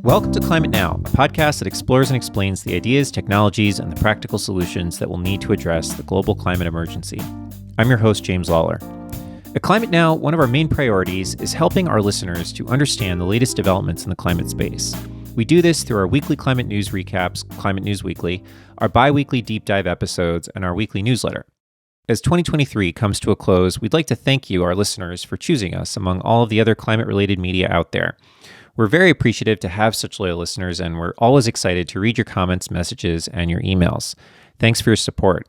Welcome to Climate Now, a podcast that explores and explains the ideas, technologies, and the practical solutions that we'll need to address the global climate emergency. I'm your host, James Lawler. At Climate Now, one of our main priorities is helping our listeners to understand the latest developments in the climate space. We do this through our weekly climate news recaps, Climate News Weekly, our bi-weekly deep dive episodes, and our weekly newsletter. As 2023 comes to a close, we'd like to thank you, our listeners, for choosing us among all of the other climate-related media out there. We're very appreciative to have such loyal listeners, and we're always excited to read your comments, messages, and your emails. Thanks for your support.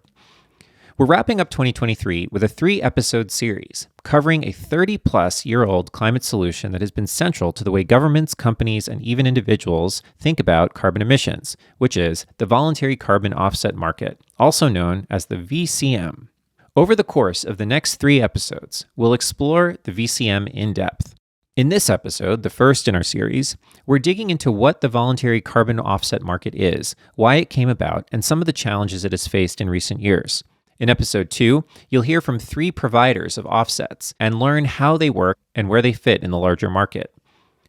We're wrapping up 2023 with a 3-episode series covering a 30-plus-year-old climate solution that has been central to the way governments, companies, and even individuals think about carbon emissions, which is the voluntary carbon offset market, also known as the VCM. Over the course of the next 3 episodes, we'll explore the VCM in depth. In this episode, the first in our series, we're digging into what the voluntary carbon offset market is, why it came about, and some of the challenges it has faced in recent years. In episode 2, you'll hear from 3 providers of offsets and learn how they work and where they fit in the larger market.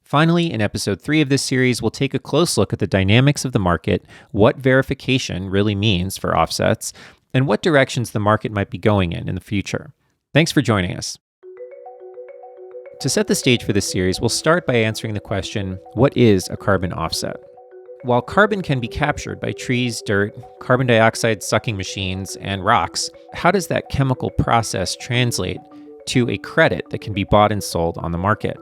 Finally, in episode 3 of this series, we'll take a close look at the dynamics of the market, what verification really means for offsets, and what directions the market might be going in the future. Thanks for joining us. To set the stage for this series, we'll start by answering the question, what is a carbon offset? While carbon can be captured by trees, dirt, carbon dioxide sucking machines, and rocks, how does that chemical process translate to a credit that can be bought and sold on the market?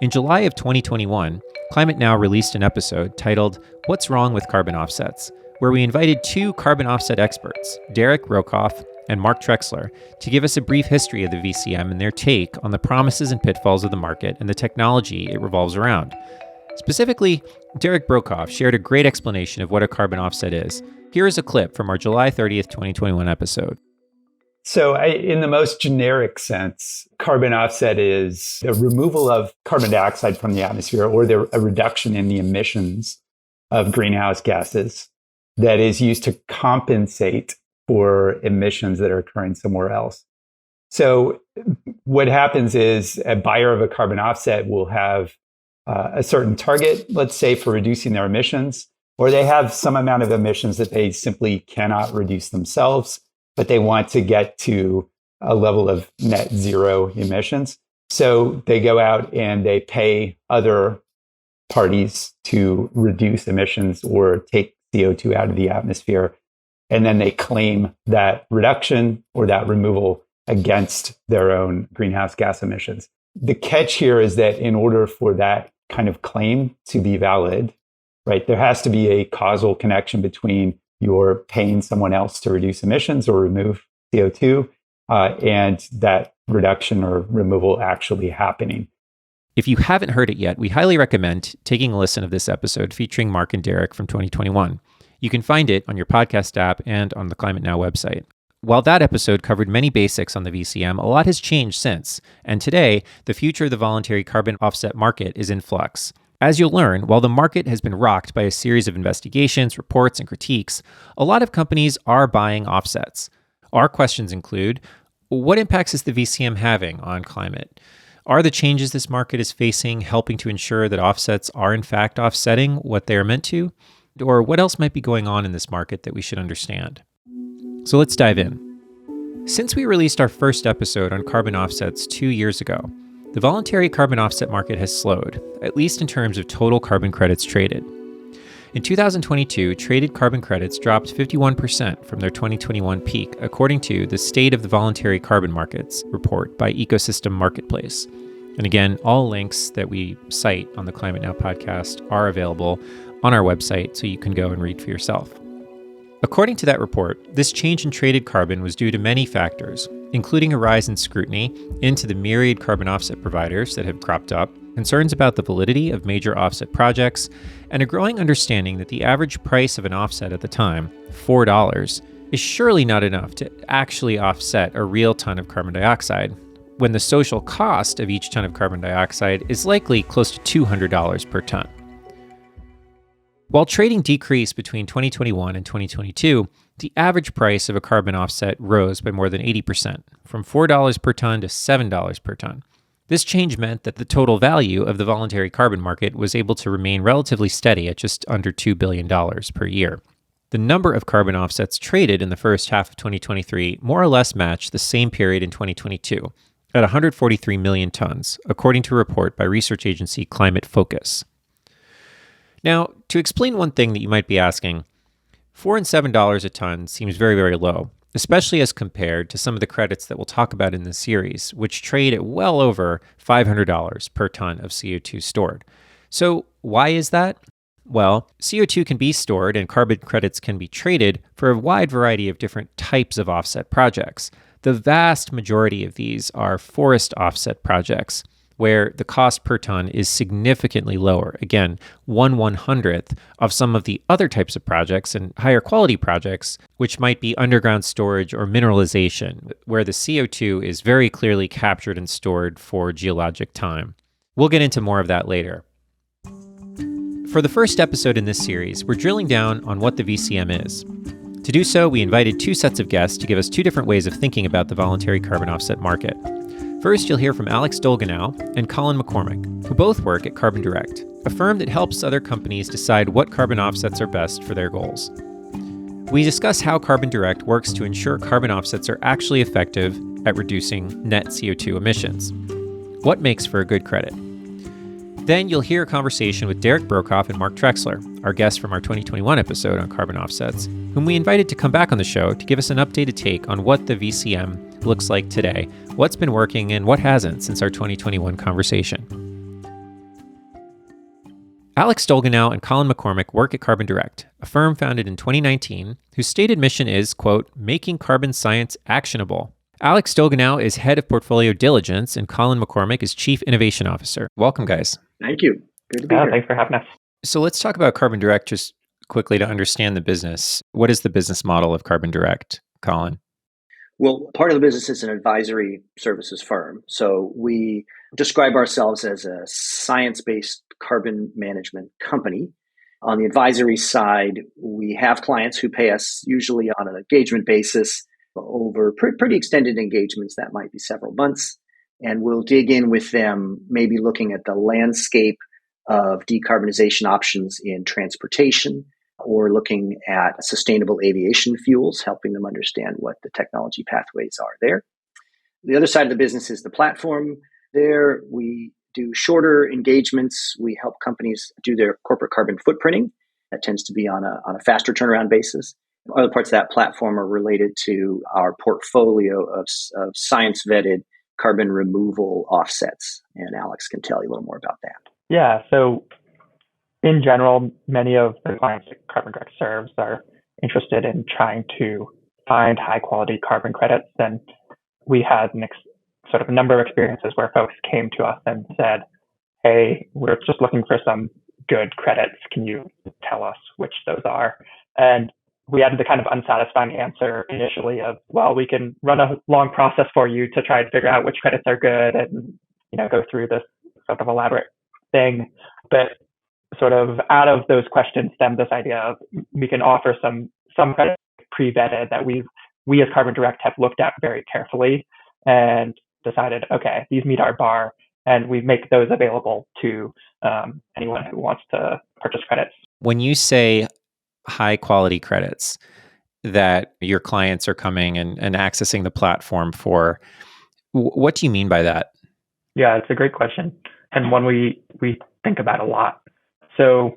In July of 2021, Climate Now released an episode titled, What's Wrong with Carbon Offsets?, where we invited 2 carbon offset experts, Derik Broekhoff and Mark Trexler, to give us a brief history of the VCM and their take on the promises and pitfalls of the market and the technology it revolves around. Specifically, Derik Broekhoff shared a great explanation of what a carbon offset is. Here is a clip from our July 30th, 2021 episode. So in the most generic sense, carbon offset is the removal of carbon dioxide from the atmosphere or a reduction in the emissions of greenhouse gases that is used to compensate for emissions that are occurring somewhere else. So what happens is a buyer of a carbon offset will have a certain target, let's say, for reducing their emissions, or they have some amount of emissions that they simply cannot reduce themselves, but they want to get to a level of net zero emissions. So they go out and they pay other parties to reduce emissions or take CO2 out of the atmosphere. And then they claim that reduction or that removal against their own greenhouse gas emissions. The catch here is that in order for that kind of claim to be valid, right, there has to be a causal connection between your paying someone else to reduce emissions or remove CO2 and that reduction or removal actually happening. If you haven't heard it yet, we highly recommend taking a listen of this episode featuring Mark and Derik from 2021. You can find it on your podcast app and on the Climate Now website. While that episode covered many basics on the VCM, a lot has changed since, and today, the future of the voluntary carbon offset market is in flux. As you'll learn, while the market has been rocked by a series of investigations, reports, and critiques, a lot of companies are buying offsets. Our questions include, what impacts is the VCM having on climate? Are the changes this market is facing helping to ensure that offsets are in fact offsetting what they are meant to? Or what else might be going on in this market that we should understand? So let's dive in. Since we released our first episode on carbon offsets 2 years ago, the voluntary carbon offset market has slowed, at least in terms of total carbon credits traded. In 2022, traded carbon credits dropped 51% from their 2021 peak, according to the State of the Voluntary Carbon Markets report by Ecosystem Marketplace. And again, all links that we cite on the Climate Now podcast are available on our website, so you can go and read for yourself. According to that report, this change in traded carbon was due to many factors, including a rise in scrutiny into the myriad carbon offset providers that have cropped up, concerns about the validity of major offset projects, and a growing understanding that the average price of an offset at the time, $4, is surely not enough to actually offset a real ton of carbon dioxide, when the social cost of each ton of carbon dioxide is likely close to $200 per ton. While trading decreased between 2021 and 2022, the average price of a carbon offset rose by more than 80%, from $4 per ton to $7 per ton. This change meant that the total value of the voluntary carbon market was able to remain relatively steady at just under $2 billion per year. The number of carbon offsets traded in the first half of 2023 more or less matched the same period in 2022, at 143 million tons, according to a report by research agency Climate Focus. Now, to explain one thing that you might be asking, $4 and $7 a ton seems very, very low, especially as compared to some of the credits that we'll talk about in this series, which trade at well over $500 per ton of CO2 stored. So why is that? Well, CO2 can be stored and carbon credits can be traded for a wide variety of different types of offset projects. The vast majority of these are forest offset projects, where the cost per ton is significantly lower. Again, 1/100th of some of the other types of projects and higher quality projects, which might be underground storage or mineralization, where the CO2 is very clearly captured and stored for geologic time. We'll get into more of that later. For the first episode in this series, we're drilling down on what the VCM is. To do so, we invited two sets of guests to give us two different ways of thinking about the voluntary carbon offset market. First, you'll hear from Alex Dolginow and Colin McCormick, who both work at Carbon Direct, a firm that helps other companies decide what carbon offsets are best for their goals. We discuss how Carbon Direct works to ensure carbon offsets are actually effective at reducing net CO2 emissions. What makes for a good credit? Then you'll hear a conversation with Derik Broekhoff and Trexler, our guests from our 2021 episode on carbon offsets, whom we invited to come back on the show to give us an updated take on what the VCM looks like today, what's been working, and what hasn't since our 2021 conversation. Alex Dolginow and Colin McCormick work at Carbon Direct, a firm founded in 2019 whose stated mission is, quote, making carbon science actionable. Alex Dolginow is head of portfolio diligence, and Colin McCormick is chief innovation officer. Welcome, guys. Thank you. Good to be here. Thanks for having us. So let's talk about Carbon Direct just quickly to understand the business. What is the business model of Carbon Direct, Colin? Well, part of the business is an advisory services firm. So we describe ourselves as a science-based carbon management company. On the advisory side, we have clients who pay us usually on an engagement basis over pretty extended engagements. That might be several months. And we'll dig in with them, maybe looking at the landscape of decarbonization options in transportation, or looking at sustainable aviation fuels, helping them understand what the technology pathways are there. The other side of the business is the platform. There we do shorter engagements. We help companies do their corporate carbon footprinting. That tends to be on a faster turnaround basis. Other parts of that platform are related to our portfolio of science-vetted carbon removal offsets. And Alex can tell you a little more about that. Yeah, so in general, many of the clients that Carbon Direct serves are interested in trying to find high quality carbon credits. And we had sort of a number of experiences where folks came to us and said, hey, we're just looking for some good credits. Can you tell us which those are? And we had the kind of unsatisfying answer initially of, well, we can run a long process for you to try and figure out which credits are good and, go through this sort of elaborate thing. But sort of out of those questions stemmed this idea of we can offer some credits pre-vetted that we as Carbon Direct have looked at very carefully and decided, okay, these meet our bar, and we make those available to anyone who wants to purchase credits. When you say high quality credits that your clients are coming and accessing the platform for, what do you mean by that? Yeah, it's a great question, and one we think about a lot. So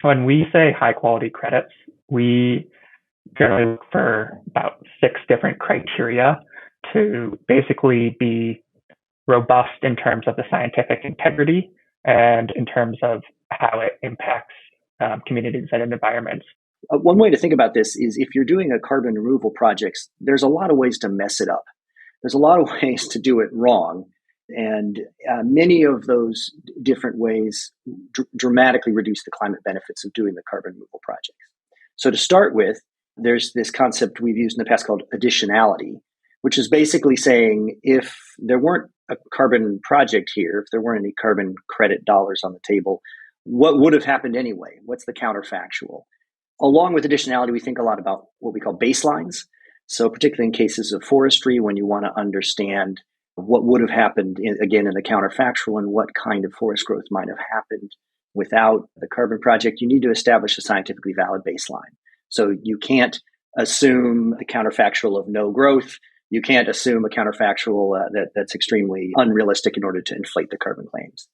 when we say high quality credits, we generally look for about 6 different criteria to basically be robust in terms of the scientific integrity and in terms of how it impacts communities and environments. One way to think about this is if you're doing a carbon removal project, there's a lot of ways to mess it up. There's a lot of ways to do it wrong. And many of those different ways dramatically reduce the climate benefits of doing the carbon removal projects. So to start with, there's this concept we've used in the past called additionality, which is basically saying if there weren't a carbon project here, if there weren't any carbon credit dollars on the table, what would have happened anyway? What's the counterfactual? Along with additionality, we think a lot about what we call baselines. So particularly in cases of forestry, when you want to understand what would have happened, again, in the counterfactual, and what kind of forest growth might have happened without the carbon project. You need to establish a scientifically valid baseline. So you can't assume the counterfactual of no growth. You can't assume a counterfactual that's extremely unrealistic in order to inflate the carbon claims.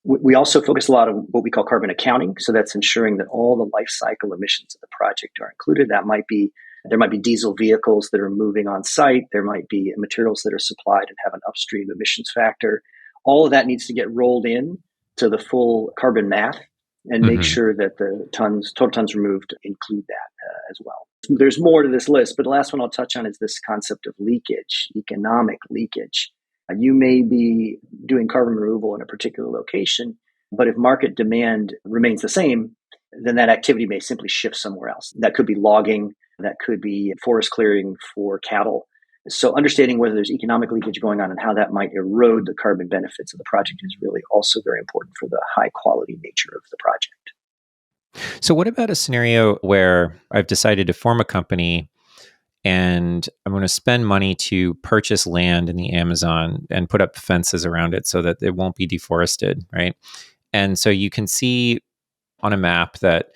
We also focus a lot on what we call carbon accounting. So that's ensuring that all the life cycle emissions of the project are included. There might be diesel vehicles that are moving on site. There might be materials that are supplied and have an upstream emissions factor. All of that needs to get rolled in to the full carbon math and make sure that the total tons removed include that as well. There's more to this list, but the last one I'll touch on is this concept of leakage, economic leakage. You may be doing carbon removal in a particular location, but if market demand remains the same, then that activity may simply shift somewhere else. That could be logging, that could be forest clearing for cattle. So understanding whether there's economic leakage going on and how that might erode the carbon benefits of the project is really also very important for the high quality nature of the project. So what about a scenario where I've decided to form a company and I'm going to spend money to purchase land in the Amazon and put up fences around it so that it won't be deforested, right? And so you can see on a map that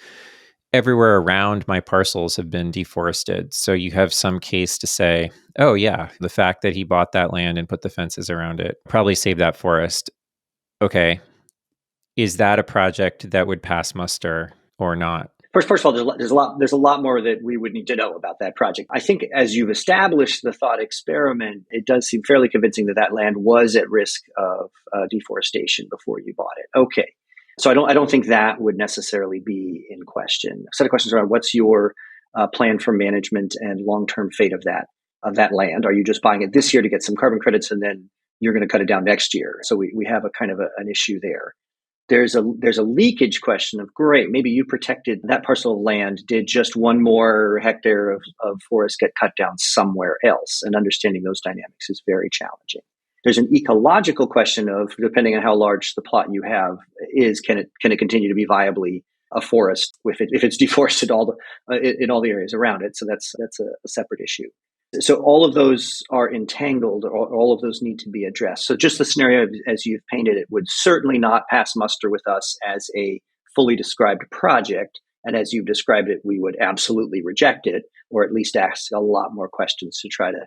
everywhere around my parcels have been deforested. So you have some case to say, oh yeah, the fact that he bought that land and put the fences around it probably saved that forest. Okay, is that a project that would pass muster or not? First of all, there's a lot more that we would need to know about that project. I think as you've established the thought experiment, it does seem fairly convincing that that land was at risk of deforestation before you bought it. Okay, so I don't think that would necessarily be in question. A set of questions around what's your plan for management and long-term fate of that land. Are you just buying it this year to get some carbon credits and then you're going to cut it down next year? So we have a kind of an issue there. There's a leakage question of, great, maybe you protected that parcel of land. Did just one more hectare of forest get cut down somewhere else? And understanding those dynamics is very challenging. There's an ecological question of, depending on how large the plot you have is, can it continue to be viably a forest if it's deforested in all the areas around it? So that's a separate issue. So all of those are entangled, or all of those need to be addressed. So just the scenario as you've painted it would certainly not pass muster with us as a fully described project. And as you've described it, we would absolutely reject it, or at least ask a lot more questions to try to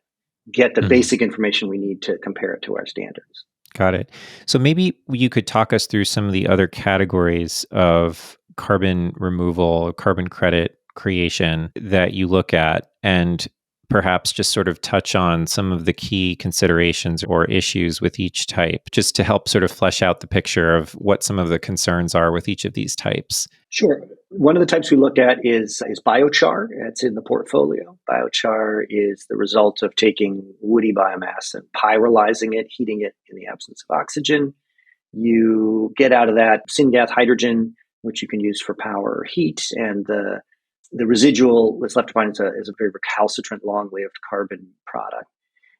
get the basic information we need to compare it to our standards. Got it. So maybe you could talk us through some of the other categories of carbon removal, carbon credit creation that you look at, and perhaps just sort of touch on some of the key considerations or issues with each type, just to help sort of flesh out the picture of what some of the concerns are with each of these types. Sure. One of the types we look at is biochar. It's in the portfolio. Biochar is the result of taking woody biomass and pyrolyzing it, heating it in the absence of oxygen. You get out of that syngas hydrogen, which you can use for power or heat, and the residual that's left behind is a very recalcitrant, long-lived carbon product.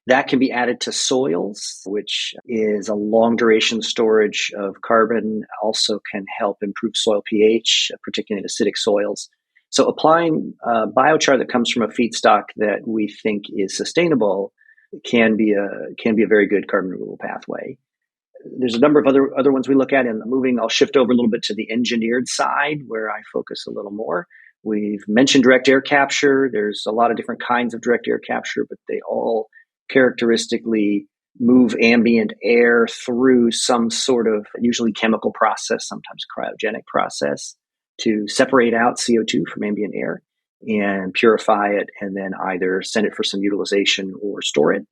That can be added to soils, which is a long-duration storage of carbon, also can help improve soil pH, particularly in acidic soils. So applying biochar that comes from a feedstock that we think is sustainable can be a very good carbon removal pathway. There's a number of other ones we look at, and I'll shift over a little bit to the engineered side where I focus a little more. We've mentioned direct air capture. There's a lot of different kinds of direct air capture, but they all characteristically move ambient air through some sort of usually chemical process, sometimes cryogenic process, to separate out CO2 from ambient air and purify it, and then either send it for some utilization or store it.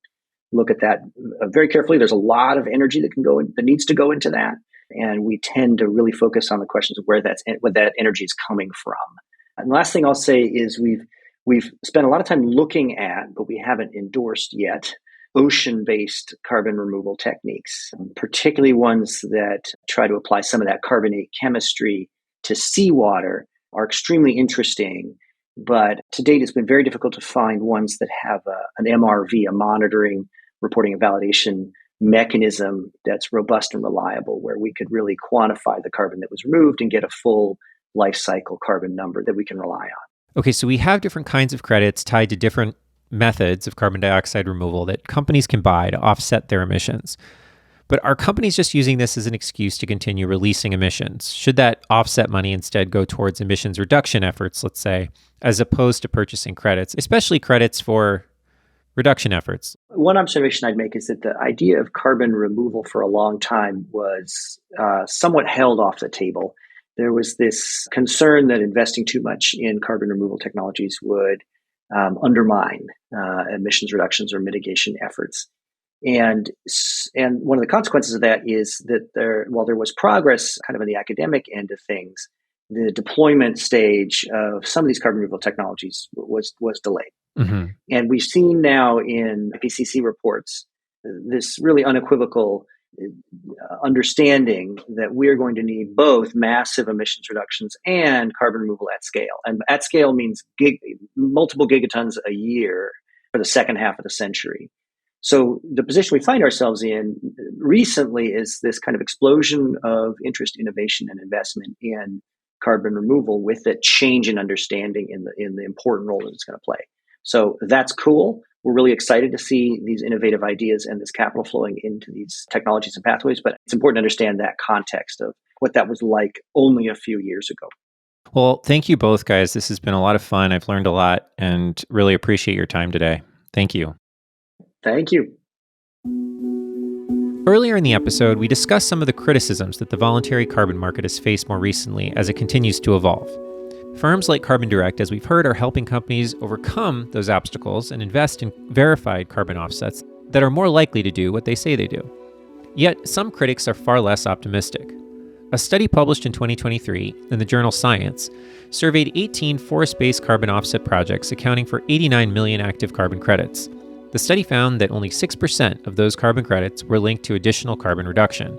Look at that very carefully. There's a lot of energy that needs to go into that, and we tend to really focus on the questions of where that energy is coming from. And the last thing I'll say is we've spent a lot of time looking at, but we haven't endorsed yet, ocean-based carbon removal techniques, particularly ones that try to apply some of that carbonate chemistry to seawater, are extremely interesting. But to date, it's been very difficult to find ones that have an MRV, a monitoring, reporting, and validation mechanism that's robust and reliable, where we could really quantify the carbon that was removed and get a full life cycle carbon number that we can rely on. Okay, so we have different kinds of credits tied to different methods of carbon dioxide removal that companies can buy to offset their emissions. But are companies just using this as an excuse to continue releasing emissions? Should that offset money instead go towards emissions reduction efforts, let's say, as opposed to purchasing credits, especially credits for reduction efforts? One observation I'd make is that the idea of carbon removal for a long time was somewhat held off the table. There was this concern that investing too much in carbon removal technologies would undermine emissions reductions or mitigation efforts. And one of the consequences of that is that while there was progress kind of in the academic end of things, the deployment stage of some of these carbon removal technologies was delayed. Mm-hmm. And we've seen now in IPCC reports this really unequivocal understanding that we're going to need both massive emissions reductions and carbon removal at scale. And at scale means multiple gigatons a year for the second half of the century. So the position we find ourselves in recently is this kind of explosion of interest, innovation, and investment in carbon removal with a change in understanding in the important role that it's going to play. So that's cool. We're really excited to see these innovative ideas and this capital flowing into these technologies and pathways, but it's important to understand that context of what that was like only a few years ago. Well, thank you both, guys. This has been a lot of fun. I've learned a lot and really appreciate your time today. Thank you. Thank you. Earlier in the episode, we discussed some of the criticisms that the voluntary carbon market has faced more recently as it continues to evolve. Firms like Carbon Direct, as we've heard, are helping companies overcome those obstacles and invest in verified carbon offsets that are more likely to do what they say they do. Yet, some critics are far less optimistic. A study published in 2023 in the journal Science surveyed 18 forest-based carbon offset projects accounting for 89 million active carbon credits. The study found that only 6% of those carbon credits were linked to additional carbon reduction.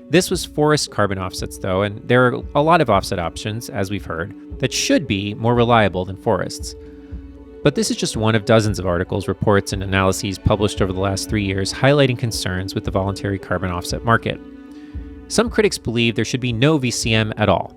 This was forest carbon offsets, though, and there are a lot of offset options, as we've heard, that should be more reliable than forests. But this is just one of dozens of articles, reports, and analyses published over the last 3 years highlighting concerns with the voluntary carbon offset market. Some critics believe there should be no VCM at all.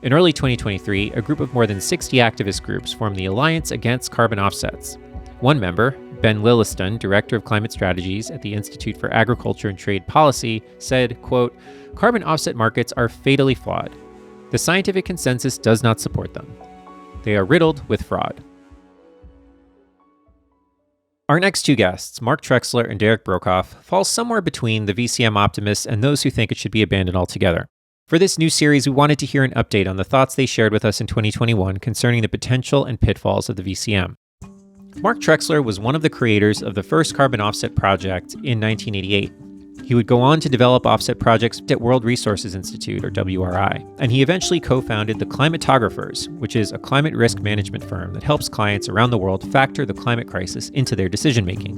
In early 2023, a group of more than 60 activist groups formed the Alliance Against Carbon Offsets. One member, Ben Lilliston, Director of Climate Strategies at the Institute for Agriculture and Trade Policy, said, quote, "Carbon offset markets are fatally flawed. The scientific consensus does not support them. They are riddled with fraud." Our next two guests, Mark Trexler and Derik Broekhoff, fall somewhere between the VCM optimists and those who think it should be abandoned altogether. For this new series, we wanted to hear an update on the thoughts they shared with us in 2021 concerning the potential and pitfalls of the VCM. Mark Trexler was one of the creators of the first carbon offset project in 1988. He would go on to develop offset projects at World Resources Institute, or WRI, and he eventually co-founded the Climatographers, which is a climate risk management firm that helps clients around the world factor the climate crisis into their decision-making.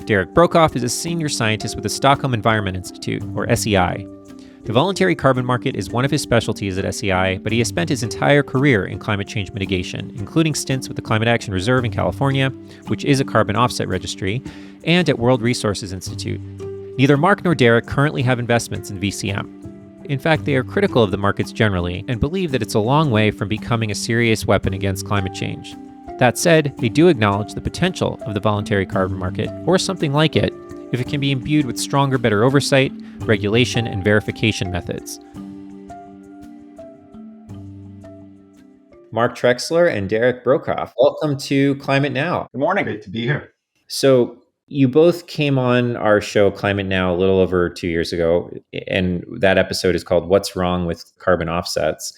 Derik Broekhoff is a senior scientist with the Stockholm Environment Institute, or SEI. The voluntary carbon market is one of his specialties at SEI, but he has spent his entire career in climate change mitigation, including stints with the Climate Action Reserve in California, which is a carbon offset registry, and at World Resources Institute. Neither Mark nor Derik currently have investments in VCM. In fact, they are critical of the markets generally and believe that it's a long way from becoming a serious weapon against climate change. That said, they do acknowledge the potential of the voluntary carbon market, or something like it, if it can be imbued with stronger, better oversight, regulation, and verification methods. Mark Trexler and Derik Broekhoff, welcome to Climate Now. Good morning. Great to be here. So you both came on our show Climate Now a little over 2 years ago, and that episode is called What's Wrong with Carbon Offsets.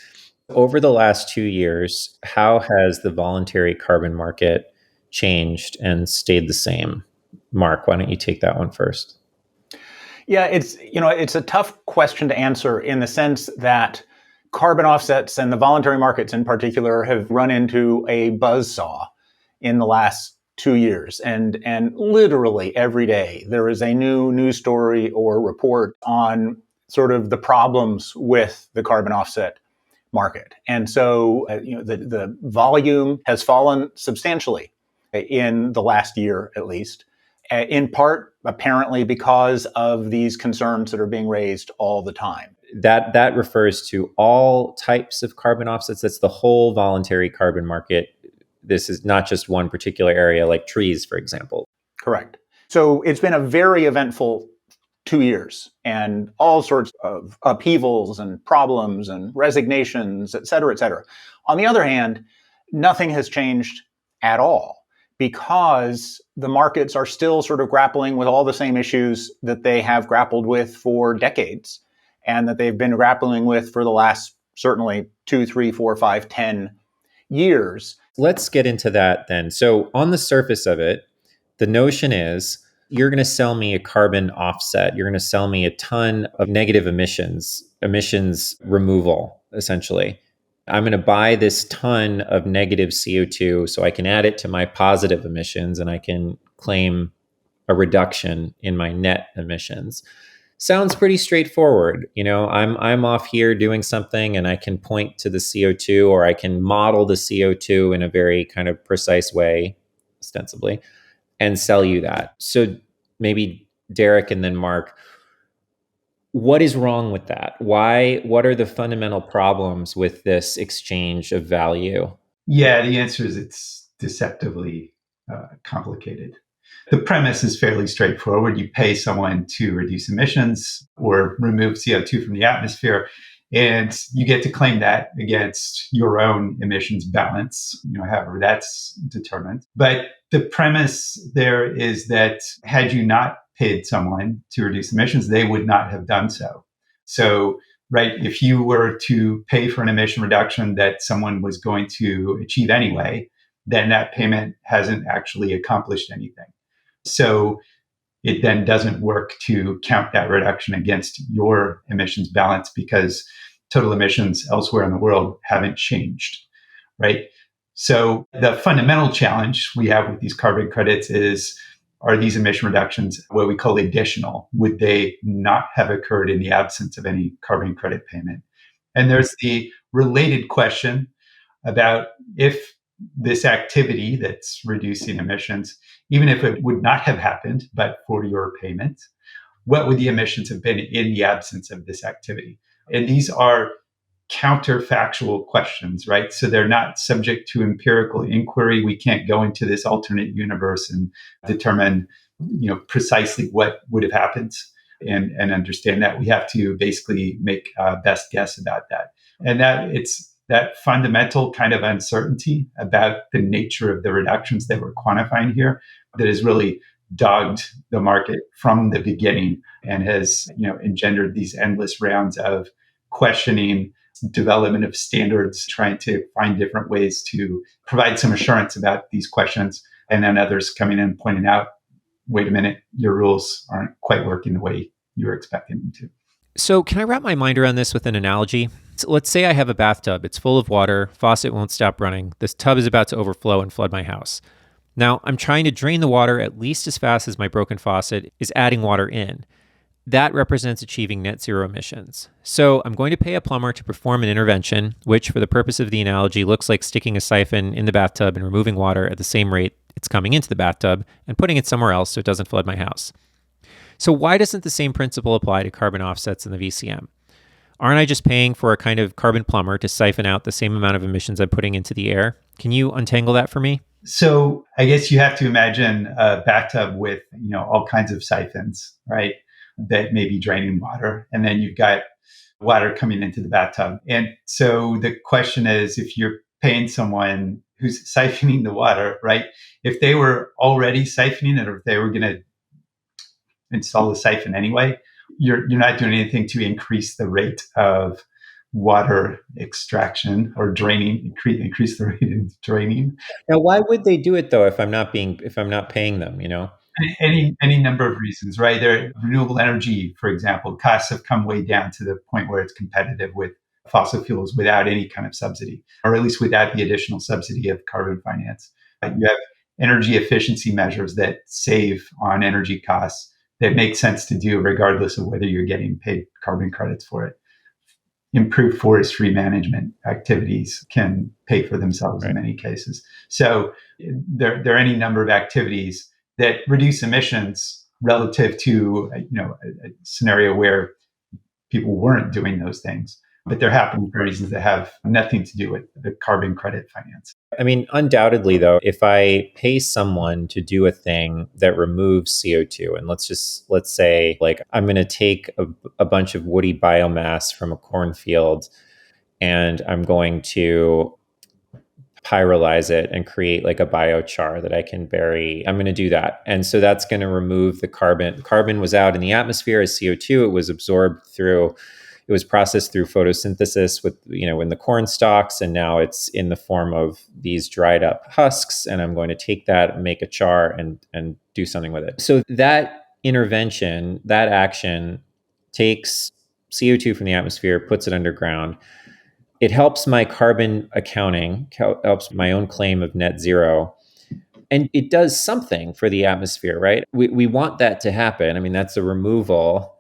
Over the last 2 years, how has the voluntary carbon market changed and stayed the same? Mark, why don't you take that one first? Yeah, it's a tough question to answer in the sense that carbon offsets and the voluntary markets in particular have run into a buzzsaw in the last 2 years. And literally every day there is a new news story or report on sort of the problems with the carbon offset market. And so the volume has fallen substantially in the last year, at least. In part, apparently, because of these concerns that are being raised all the time. That refers to all types of carbon offsets. That's the whole voluntary carbon market. this is not just one particular area like trees, for example. Correct. So it's been a very eventful 2 years and all sorts of upheavals and problems and resignations, et cetera, et cetera. On the other hand, nothing has changed at all because the markets are still sort of grappling with all the same issues that they have grappled with for decades and that they've been grappling with for the last certainly 2, 3, 4, 5, 10 years. Let's get into that then. So on the surface of it, the notion is you're going to sell me a carbon offset. You're going to sell me a ton of negative emissions removal, essentially. I'm going to buy this ton of negative CO2 so I can add it to my positive emissions and I can claim a reduction in my net emissions. Sounds pretty straightforward. I'm off here doing something and I can point to the CO2 or I can model the CO2 in a very kind of precise way, ostensibly, and sell you that. So maybe Derik and then Mark, what is wrong with that? What are the fundamental problems with this exchange of value? Yeah, the answer is it's deceptively complicated. The premise is fairly straightforward. You pay someone to reduce emissions or remove CO2 from the atmosphere, and you get to claim that against your own emissions balance, however that's determined. But the premise there is that had you not paid someone to reduce emissions, they would not have done so. So, right, if you were to pay for an emission reduction that someone was going to achieve anyway, then that payment hasn't actually accomplished anything. So it then doesn't work to count that reduction against your emissions balance because total emissions elsewhere in the world haven't changed, right? So the fundamental challenge we have with these carbon credits is, are these emission reductions what we call additional? Would they not have occurred in the absence of any carbon credit payment? And there's the related question about if this activity that's reducing emissions, even if it would not have happened but for your payment, what would the emissions have been in the absence of this activity? And these are counterfactual questions, right? So they're not subject to empirical inquiry. We can't go into this alternate universe and determine, precisely what would have happened and understand that. We have to basically make a best guess about that. And that it's that fundamental kind of uncertainty about the nature of the reductions that we're quantifying here that has really dogged the market from the beginning and has, engendered these endless rounds of questioning, development of standards, trying to find different ways to provide some assurance about these questions. And then others coming in and pointing out, wait a minute, your rules aren't quite working the way you were expecting them to. So can I wrap my mind around this with an analogy? So let's say I have a bathtub. It's full of water. Faucet won't stop running. This tub is about to overflow and flood my house. Now, I'm trying to drain the water at least as fast as my broken faucet is adding water in. That represents achieving net zero emissions. So I'm going to pay a plumber to perform an intervention, which for the purpose of the analogy looks like sticking a siphon in the bathtub and removing water at the same rate it's coming into the bathtub and putting it somewhere else so it doesn't flood my house. So why doesn't the same principle apply to carbon offsets in the VCM? Aren't I just paying for a kind of carbon plumber to siphon out the same amount of emissions I'm putting into the air? Can you untangle that for me? So I guess you have to imagine a bathtub with, all kinds of siphons, right, that may be draining water. And then you've got water coming into the bathtub. And so the question is, if you're paying someone who's siphoning the water, right, if they were already siphoning it or if they were going to install the siphon anyway, you're not doing anything to increase the rate of water extraction or draining, increase the rate of draining. Now, why would they do it though if I'm not paying them, Any number of reasons, right? There, renewable energy, for example, costs have come way down to the point where it's competitive with fossil fuels without any kind of subsidy, or at least without the additional subsidy of carbon finance. You have energy efficiency measures that save on energy costs that make sense to do regardless of whether you're getting paid carbon credits for it. Improved forestry management activities can pay for themselves in many cases. So there are any number of activities that reduce emissions relative to a scenario where people weren't doing those things. but they're happening for reasons that have nothing to do with the carbon credit finance. I mean, undoubtedly, though, if I pay someone to do a thing that removes CO2, and let's say, like, I'm going to take a bunch of woody biomass from a cornfield and I'm going to pyrolyze it and create like a biochar that I can bury. I'm going to do that. And so that's going to remove the carbon. Carbon was out in the atmosphere as CO2. It was absorbed it was processed through photosynthesis in the corn stalks. And now it's in the form of these dried up husks. And I'm going to take that and make a char and do something with it. So that intervention, that action takes CO2 from the atmosphere, puts it underground. It helps my carbon accounting, helps my own claim of net zero. And it does something for the atmosphere, right? We want that to happen. I mean, that's a removal.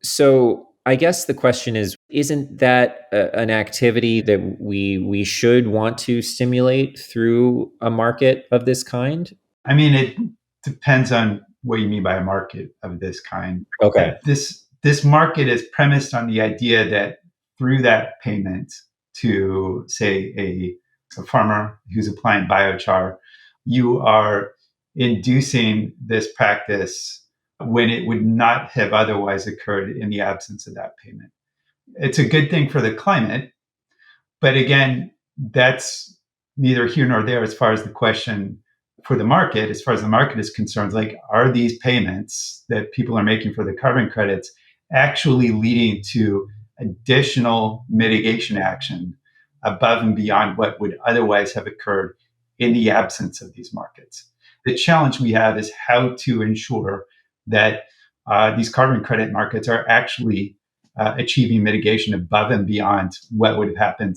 So I guess the question is, isn't that an activity that we should want to stimulate through a market of this kind? I mean, it depends on what you mean by a market of this kind. Okay. This market is premised on the idea that through that payment to, say, a farmer who's applying biochar, you are inducing this practice when it would not have otherwise occurred in the absence of that payment. It's a good thing for the climate, but again, that's neither here nor there as far as the question for the market. As far as the market is concerned, like, are these payments that people are making for the carbon credits actually leading to additional mitigation action above and beyond what would otherwise have occurred in the absence of these markets? The challenge we have is how to ensure that these carbon credit markets are actually achieving mitigation above and beyond what would have happened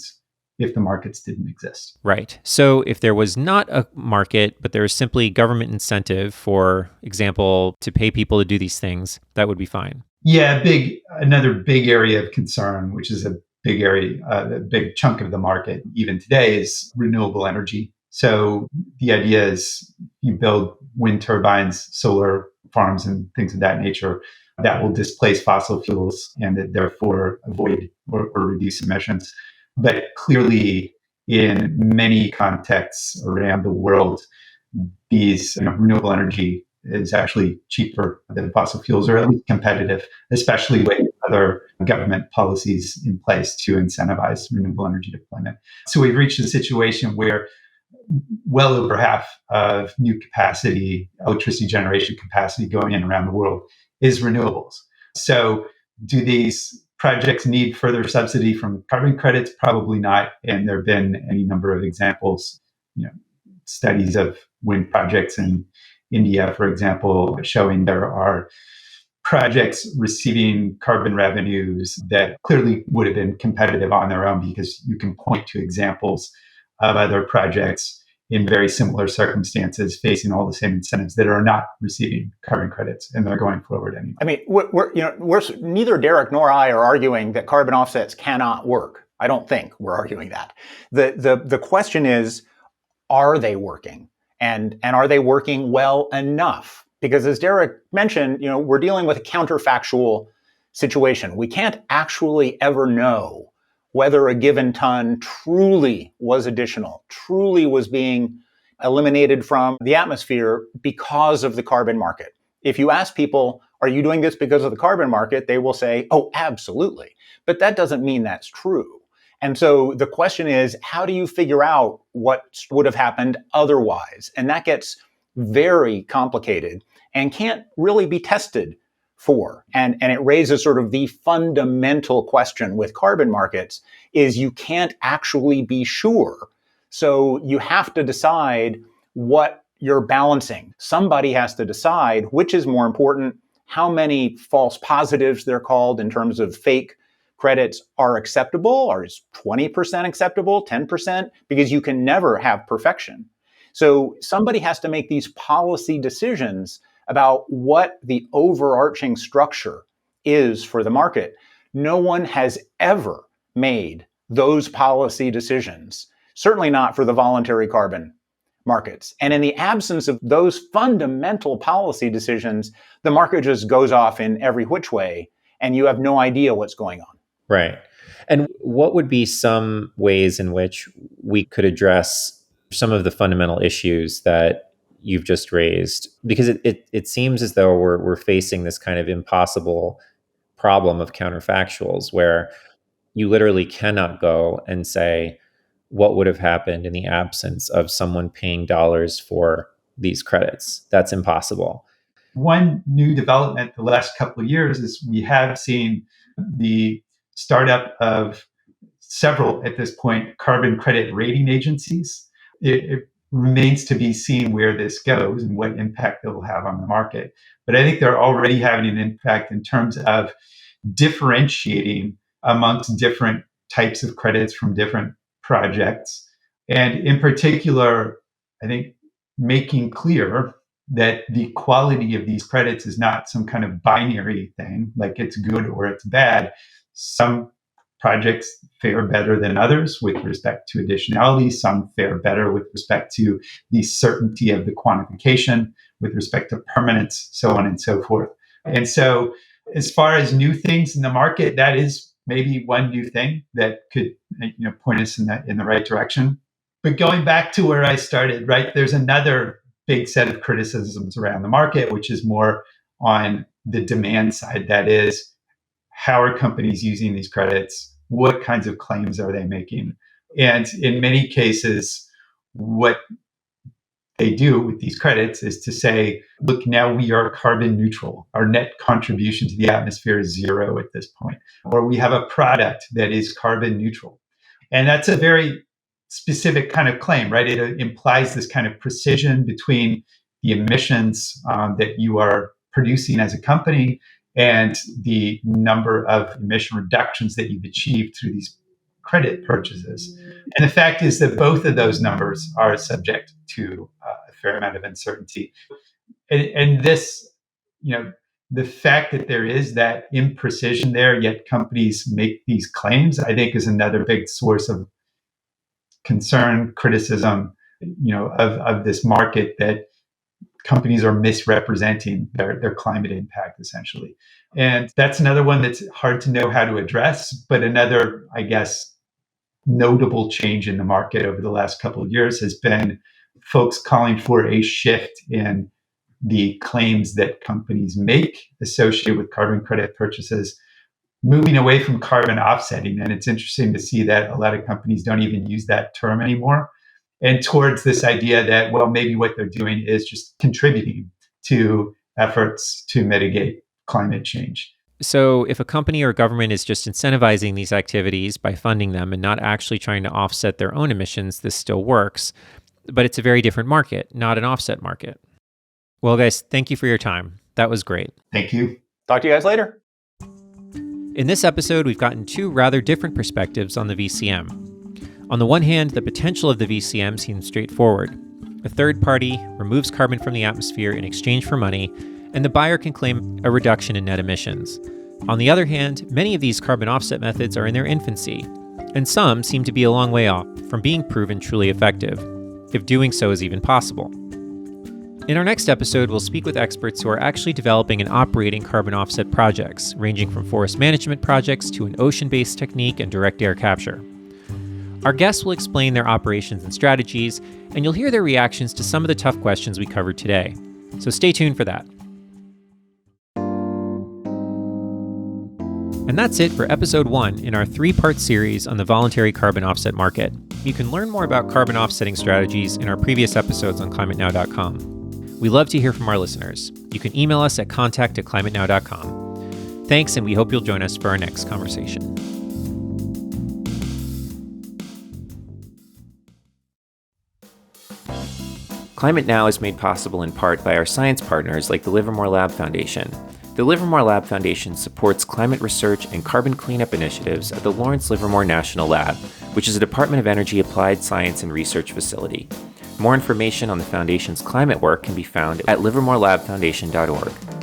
if the markets didn't exist. Right. So if there was not a market, but there was simply government incentive, for example, to pay people to do these things, that would be fine. Yeah, another big area of concern, which is a big area, a big chunk of the market even today, is renewable energy. So the idea is you build wind turbines, solar farms, and things of that nature that will displace fossil fuels and therefore avoid or reduce emissions. But clearly, in many contexts around the world, these renewable energy is actually cheaper than fossil fuels, or at least competitive, especially with other government policies in place to incentivize renewable energy deployment. So we've reached a situation where well over half of new capacity, electricity generation capacity going in around the world is renewables. So do these projects need further subsidy from carbon credits? Probably not. And there have been any number of examples, studies of wind projects in India, for example, showing there are projects receiving carbon revenues that clearly would have been competitive on their own, because you can point to examples of other projects in very similar circumstances facing all the same incentives that are not receiving carbon credits, and they're going forward anyway. I mean, we're neither Derik nor I are arguing that carbon offsets cannot work. I don't think we're arguing that. The question is, are they working? And are they working well enough? Because as Derik mentioned, we're dealing with a counterfactual situation. We can't actually ever know whether a given ton truly was additional, truly was being eliminated from the atmosphere because of the carbon market. If you ask people, are you doing this because of the carbon market? They will say, oh, absolutely. But that doesn't mean that's true. And so the question is, how do you figure out what would have happened otherwise? And that gets very complicated and can't really be tested for. And it raises sort of the fundamental question with carbon markets is you can't actually be sure. So you have to decide what you're balancing. Somebody has to decide which is more important, how many false positives they're called in terms of fake credits are acceptable, or is 20% acceptable, 10%, because you can never have perfection. So somebody has to make these policy decisions about what the overarching structure is for the market. No one has ever made those policy decisions, certainly not for the voluntary carbon markets. And in the absence of those fundamental policy decisions, the market just goes off in every which way, and you have no idea what's going on. Right. And what would be some ways in which we could address some of the fundamental issues that you've just raised? Because it seems as though we're facing this kind of impossible problem of counterfactuals where you literally cannot go and say what would have happened in the absence of someone paying dollars for these credits. That's impossible. One new development the last couple of years is we have seen the startup of several, at this point, carbon credit rating agencies. It remains to be seen where this goes and what impact it will have on the market. But I think they're already having an impact in terms of differentiating amongst different types of credits from different projects. And in particular, I think making clear that the quality of these credits is not some kind of binary thing, like it's good or it's bad. Some projects fare better than others with respect to additionality. Some fare better with respect to the certainty of the quantification, with respect to permanence, so on and so forth. And so as far as new things in the market, that is maybe one new thing that could point us in the right direction. But going back to where I started, right, there's another big set of criticisms around the market, which is more on the demand side. That is, how are companies using these credits? What kinds of claims are they making? And in many cases, what they do with these credits is to say, look, now we are carbon neutral. Our net contribution to the atmosphere is zero at this point. Or we have a product that is carbon neutral. And that's a very specific kind of claim, right? It implies this kind of precision between the emissions that you are producing as a company and the number of emission reductions that you've achieved through these credit purchases. And the fact is that both of those numbers are subject to a fair amount of uncertainty. And this, the fact that there is that imprecision there, yet companies make these claims, I think is another big source of concern, criticism, of this market, that companies are misrepresenting their climate impact, essentially. And that's another one that's hard to know how to address, but another, I guess, notable change in the market over the last couple of years has been folks calling for a shift in the claims that companies make associated with carbon credit purchases, moving away from carbon offsetting. And it's interesting to see that a lot of companies don't even use that term anymore, and towards this idea that, well, maybe what they're doing is just contributing to efforts to mitigate climate change. So if a company or government is just incentivizing these activities by funding them and not actually trying to offset their own emissions, this still works. But it's a very different market, not an offset market. Well, guys, thank you for your time. That was great. Thank you. Talk to you guys later. In this episode, we've gotten two rather different perspectives on the VCM. On the one hand, the potential of the VCM seems straightforward. A third party removes carbon from the atmosphere in exchange for money, and the buyer can claim a reduction in net emissions. On the other hand, many of these carbon offset methods are in their infancy, and some seem to be a long way off from being proven truly effective, if doing so is even possible. In our next episode, we'll speak with experts who are actually developing and operating carbon offset projects, ranging from forest management projects to an ocean-based technique and direct air capture. Our guests will explain their operations and strategies, and you'll hear their reactions to some of the tough questions we covered today. So stay tuned for that. And that's it for episode 1 in our 3-part series on the voluntary carbon offset market. You can learn more about carbon offsetting strategies in our previous episodes on climatenow.com. We love to hear from our listeners. You can email us at contact@climatenow.com. Thanks, and we hope you'll join us for our next conversation. Climate Now is made possible in part by our science partners like the Livermore Lab Foundation. The Livermore Lab Foundation supports climate research and carbon cleanup initiatives at the Lawrence Livermore National Lab, which is a Department of Energy applied science and research facility. More information on the Foundation's climate work can be found at livermorelabfoundation.org.